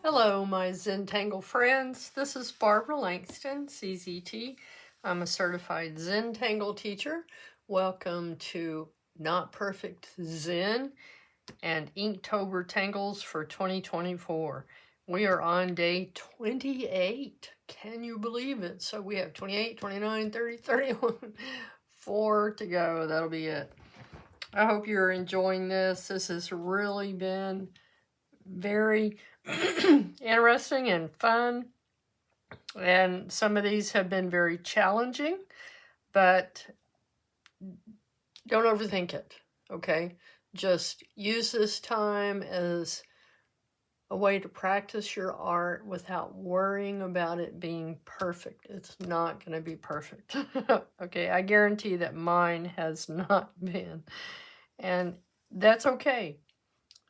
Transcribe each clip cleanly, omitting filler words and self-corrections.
Hello, my Zentangle friends. This is Barbara Langston, CZT. I'm a Certified Zentangle Teacher. Welcome to Not Perfect Zen and Inktober Tangles for 2024. We are on day 28. Can you believe it? So we have 28, 29, 30, 31, 4 to go. That'll be it. I hope you're enjoying this. This has really been very interesting and fun, and some of these have been very challenging, but don't overthink it, okay? Just use this time as a way to practice your art without worrying about it being perfect. It's not going to be perfect. Okay, I guarantee that mine has not been, and that's okay.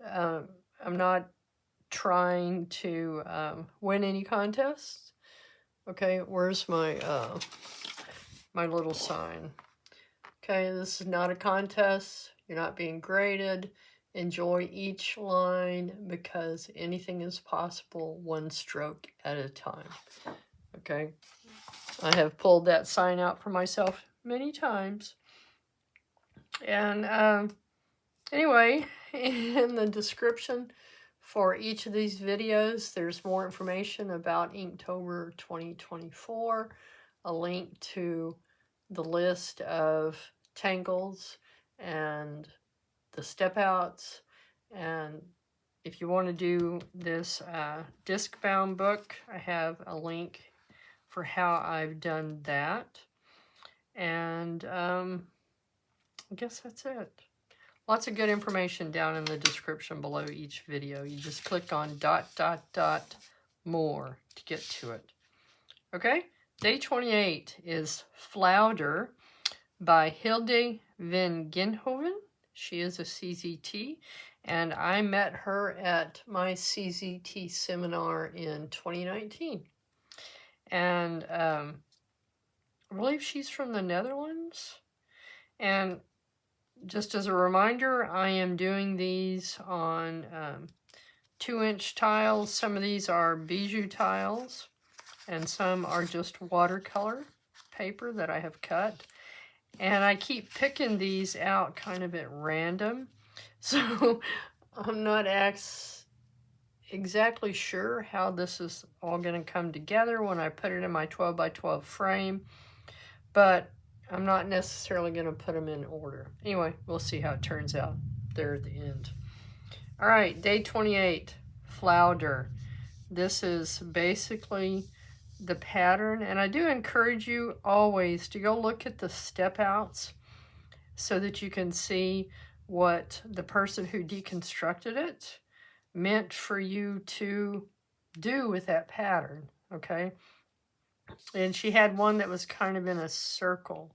I'm not trying to win any contests. Okay, where's my my little sign? Okay, this is not a contest. You're not being graded. Enjoy each line because anything is possible one stroke at a time. Okay, I have pulled that sign out for myself many times. And anyway, in the description for each of these videos, there's more information about Inktober 2024, a link to the list of tangles and the step outs. And if you want to do this disc bound book, I have a link for how I've done that. And I guess that's it. Lots of good information down in the description below each video. You just click on ... more to get to it. Okay, day 28 is Flowder by Hilde van Ginhoven. She is a CZT, and I met her at my CZT seminar in 2019. And I believe she's from the Netherlands. And just as a reminder, I am doing these on 2-inch tiles. Some of these are bijou tiles, and some are just watercolor paper that I have cut. And I keep picking these out kind of at random, so I'm not exactly sure how this is all going to come together when I put it in my 12 by 12 frame, but I'm not necessarily going to put them in order. Anyway, we'll see how it turns out there at the end. All right, day 28, Flowder. This is basically the pattern, and I do encourage you always to go look at the step outs so that you can see what the person who deconstructed it meant for you to do with that pattern, okay? And she had one that was kind of in a circle,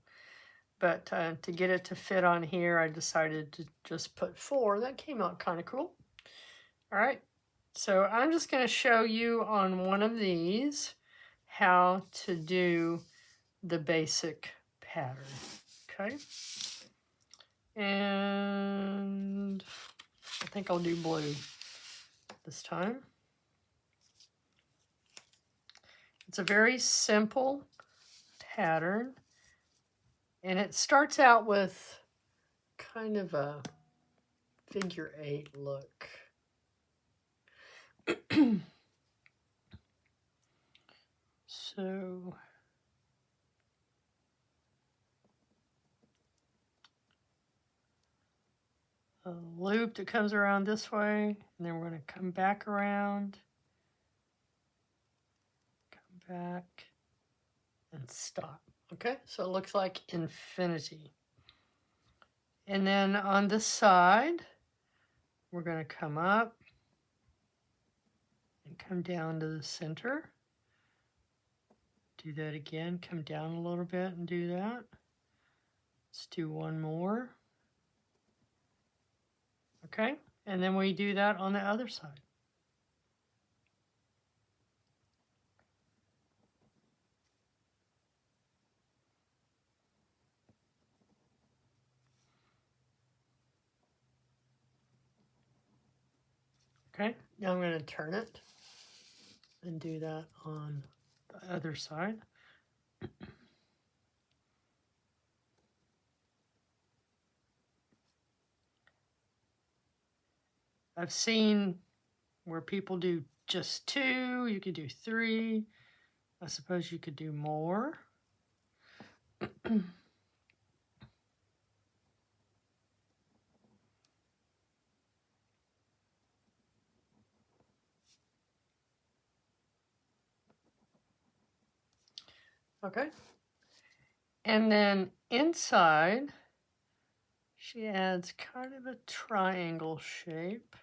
but to get it to fit on here, I decided to just put 4. That came out kind of cool. All right, so I'm just going to show you on one of these how to do the basic pattern, okay? And I think I'll do blue this time. It's a very simple pattern, and it starts out with kind of a figure 8 look. So a loop that comes around this way, and then we're going to come back around, come back, and stop. Okay, so it looks like infinity. And then on this side, we're going to come up and come down to the center. Do that again, come down a little bit and do that. Let's do one more. Okay, and then we do that on the other side. Okay, now I'm going to turn it. and do that on the other side. I've seen where people do just 2, you could do 3. I suppose you could do more. Okay. And then inside, she adds kind of a triangle shape.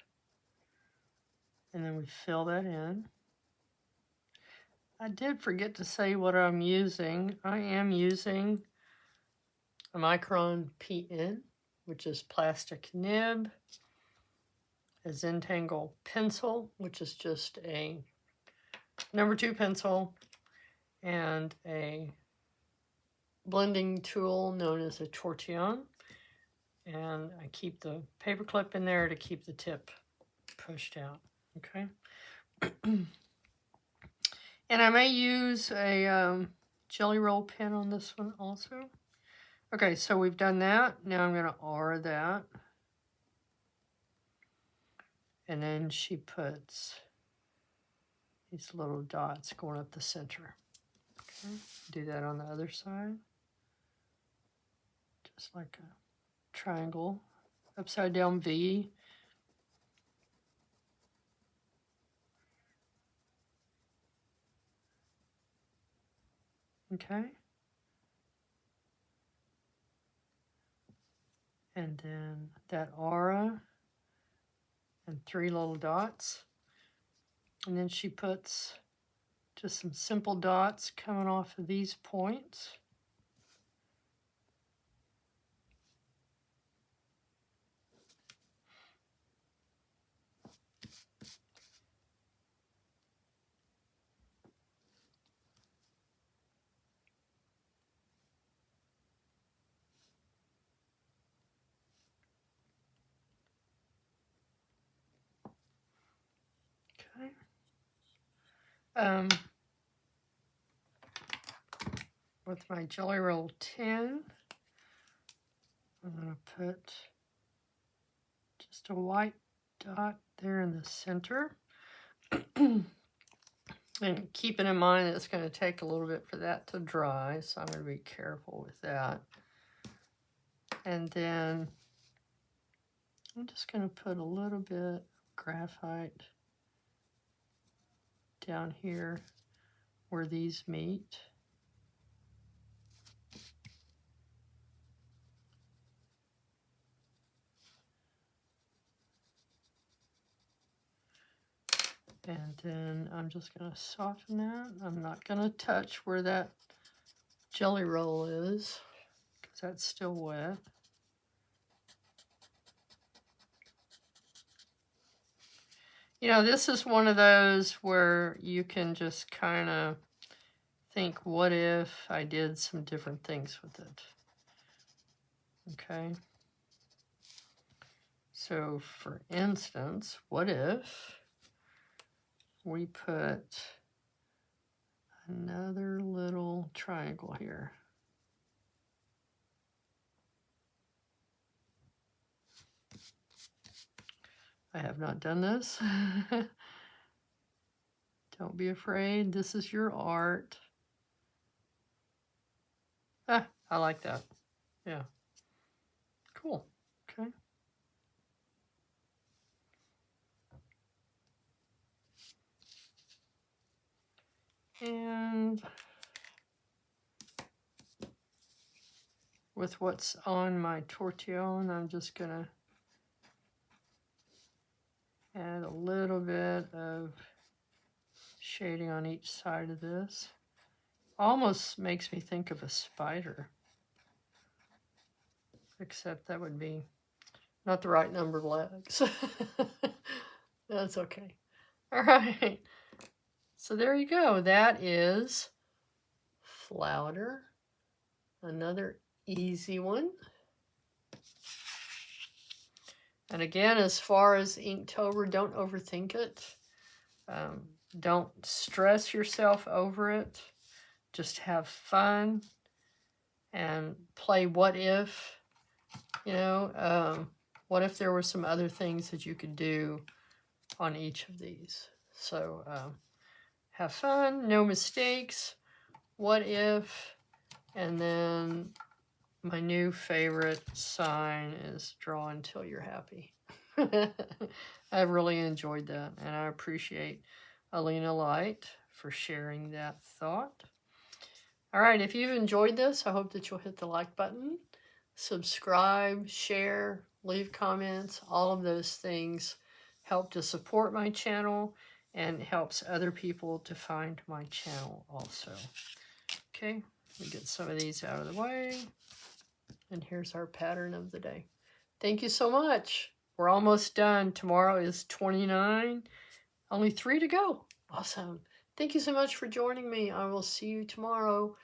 And then we fill that in. I did forget to say what I'm using. I am using a Micron PN, which is plastic nib, a Zentangle pencil, which is just a number 2 pencil, and a blending tool known as a tortillon. And I keep the paper clip in there to keep the tip pushed out. Okay. And I may use a jelly roll pen on this one also. Okay, so we've done that. Now I'm going to R that. And then she puts these little dots going up the center. Okay, do that on the other side. Just like a triangle, upside down V. Okay. And then that aura and 3 little dots. And then she puts just some simple dots coming off of these points. Okay. With my Jelly Roll tin, I'm going to put just a white dot there in the center. And keeping in mind that it's going to take a little bit for that to dry, so I'm going to be careful with that. And then I'm just going to put a little bit of graphite down here where these meet. And then I'm just going to soften that. I'm not going to touch where that jelly roll is because that's still wet. You know, this is one of those where you can just kind of think, what if I did some different things with it? Okay. So, for instance, what if we put another little triangle here? I have not done this. Don't be afraid. This is your art. Ah, I like that. Yeah. Cool. Okay. And with what's on my tortillon, I'm just going to add a little bit of shading on each side of this. Almost makes me think of a spider, except that would be not the right number of legs. That's okay. All right. So there you go. That is Flowder. Another easy one. And again, as far as Inktober, don't overthink it. Don't stress yourself over it. Just have fun and play what if. You know, what if there were some other things that you could do on each of these? So have fun, no mistakes, what if, and then my new favorite sign is draw until you're happy. I really enjoyed that, and I appreciate Alina Light for sharing that thought. All right, if you've enjoyed this, I hope that you'll hit the like button, subscribe, share, leave comments. All of those things help to support my channel and helps other people to find my channel also. Okay, we get some of these out of the way. And here's our pattern of the day. Thank you so much. We're almost done. Tomorrow is 29. Only 3 to go. Awesome. Thank you so much for joining me. I will see you tomorrow.